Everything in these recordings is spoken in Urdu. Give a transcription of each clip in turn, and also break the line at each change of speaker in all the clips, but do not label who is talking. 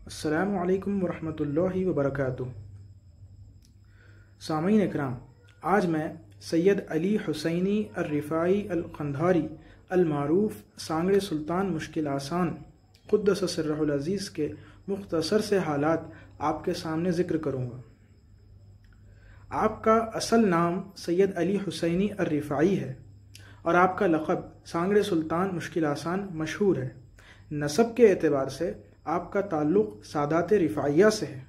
السلام علیکم ورحمۃ اللہ وبرکاتہ۔ سامعین اکرام، آج میں سید علی حسینی الرفاعی القندھاری المعروف سانگڑ سلطان مشکل آسان قدس سرہ العزیز کے مختصر سے حالات آپ کے سامنے ذکر کروں گا۔ آپ کا اصل نام سید علی حسینی الرفاعی ہے اور آپ کا لقب سانگڑ سلطان مشکل آسان مشہور ہے۔ نسب کے اعتبار سے آپ کا تعلق سادات رفاعیہ سے ہے۔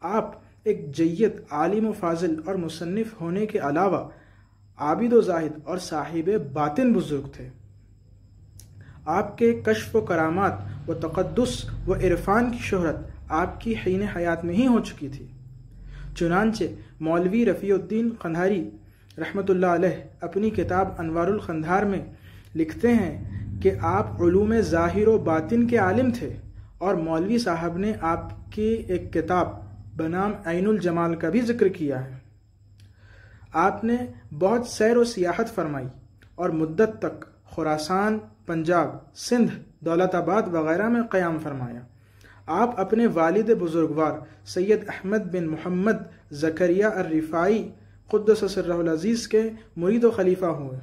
آپ ایک جید عالم و فاضل اور مصنف ہونے کے علاوہ عابد و زاہد اور صاحب باطن بزرگ تھے۔ آپ کے کشف و کرامات و تقدس و عرفان کی شہرت آپ کی حین حیات میں ہی ہو چکی تھی۔ چنانچہ مولوی رفیع الدین قندھاری رحمۃ اللہ علیہ اپنی کتاب انوار القندھار میں لکھتے ہیں کہ آپ علوم ظاہر و باطن کے عالم تھے، اور مولوی صاحب نے آپ کی ایک کتاب بنام عین الجمال کا بھی ذکر کیا ہے۔ آپ نے بہت سیر و سیاحت فرمائی اور مدت تک خراسان، پنجاب، سندھ، دولت آباد وغیرہ میں قیام فرمایا۔ آپ اپنے والد بزرگوار سید احمد بن محمد زکریا الرفاعی قدس سرہ العزیز کے مرید و خلیفہ ہوئے۔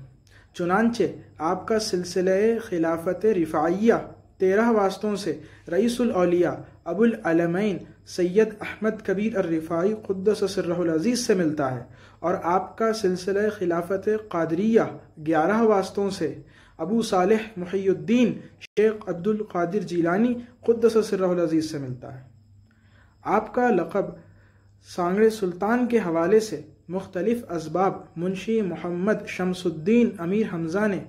چنانچہ آپ کا سلسلہ خلافت رفاعیہ 13 واسطوں سے رئیس الاولیاء ابو العلمین سید احمد کبیر الرفاعی قدس سرہ العزیز سے ملتا ہے، اور آپ کا سلسلہ خلافت قادریہ 11 واسطوں سے ابو صالح محی الدین شیخ عبد القادر جیلانی قدس سرہ العزیز سے ملتا ہے۔ آپ کا لقب سانگڑ سلطان کے حوالے سے مختلف اسباب منشی محمد شمس الدین امیر حمزہ نے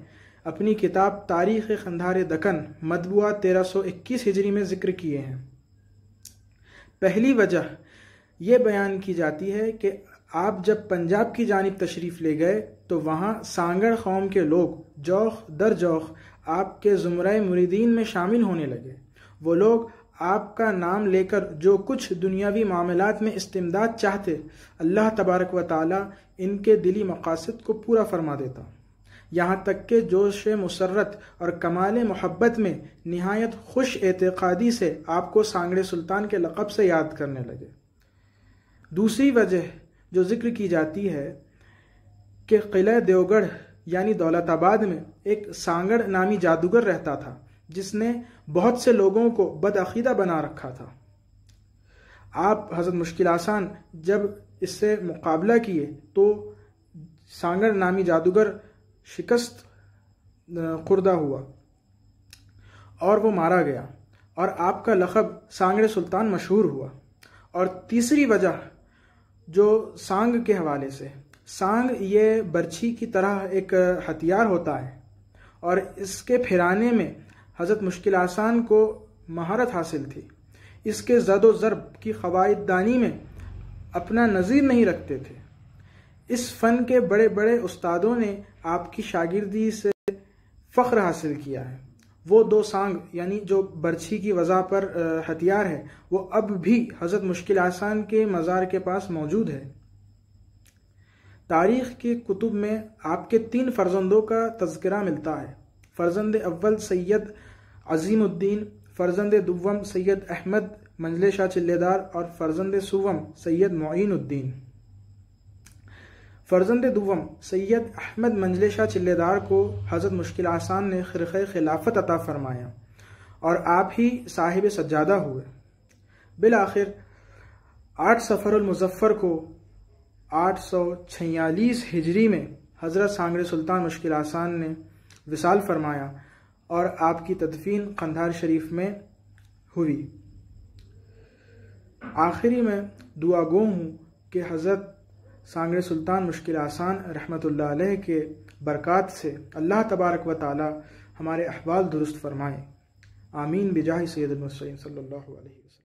اپنی کتاب تاریخ قندھار دکن مطبوعہ 1321 ہجری میں ذکر کیے ہیں۔ پہلی وجہ یہ بیان کی جاتی ہے کہ آپ جب پنجاب کی جانب تشریف لے گئے تو وہاں سانگڑ قوم کے لوگ جوخ در جوخ آپ کے زمرہ مریدین میں شامل ہونے لگے۔ وہ لوگ آپ کا نام لے کر جو کچھ دنیاوی معاملات میں استمداد چاہتے، اللہ تبارک و تعالی ان کے دلی مقاصد کو پورا فرما دیتا، یہاں تک کہ جوش مسرت اور کمال محبت میں نہایت خوش اعتقادی سے آپ کو سانگڑ سلطان کے لقب سے یاد کرنے لگے۔ دوسری وجہ جو ذکر کی جاتی ہے کہ قلعہ دیوگڑھ یعنی دولت آباد میں ایک سانگڑ نامی جادوگر رہتا تھا، جس نے بہت سے لوگوں کو بدعقیدہ بنا رکھا تھا۔ آپ حضرت مشکل آسان جب اس سے مقابلہ کیے تو سانگڑ نامی جادوگر شکست خوردہ ہوا اور وہ مارا گیا، اور آپ کا لقب سانگڑ سلطان مشہور ہوا۔ اور تیسری وجہ جو سانگ کے حوالے سے، سانگ یہ برچھی کی طرح ایک ہتھیار ہوتا ہے، اور اس کے پھیرانے میں حضرت مشکل آسان کو مہارت حاصل تھی۔ اس کے زد و ضرب کی قواعد دانی میں اپنا نظیر نہیں رکھتے تھے۔ اس فن کے بڑے بڑے استادوں نے آپ کی شاگردی سے فخر حاصل کیا ہے۔ وہ 2 سانگ یعنی جو برچھی کی وضع پر ہتھیار ہے، وہ اب بھی حضرت مشکل آسان کے مزار کے پاس موجود ہے۔ تاریخ کی کتب میں آپ کے 3 فرزندوں کا تذکرہ ملتا ہے۔ فرزند اول سید عظیم الدین، فرزند دوم سید احمد منجلے شاہ چلے دار، اور فرزند سوم سید معین الدین۔ فرزند دوم سید احمد منجلے شاہ چلے دار کو حضرت مشکل آسان نے خرقہ خلافت عطا فرمایا، اور آپ ہی صاحب سجادہ ہوئے۔ بالآخر 8 صفر المظفر کو 846 ہجری میں حضرت سانگڑ سلطان مشکل آسان نے وصال فرمایا، اور آپ کی تدفین قندھار شریف میں ہوئی۔ آخری میں دعا گو ہوں کہ حضرت سانگڑ سلطان مشکل آسان رحمۃ اللہ علیہ کے برکات سے اللہ تبارک و تعالی ہمارے احوال درست فرمائے۔ آمین بجاہ سید المرسلین صلی اللہ علیہ وسلم۔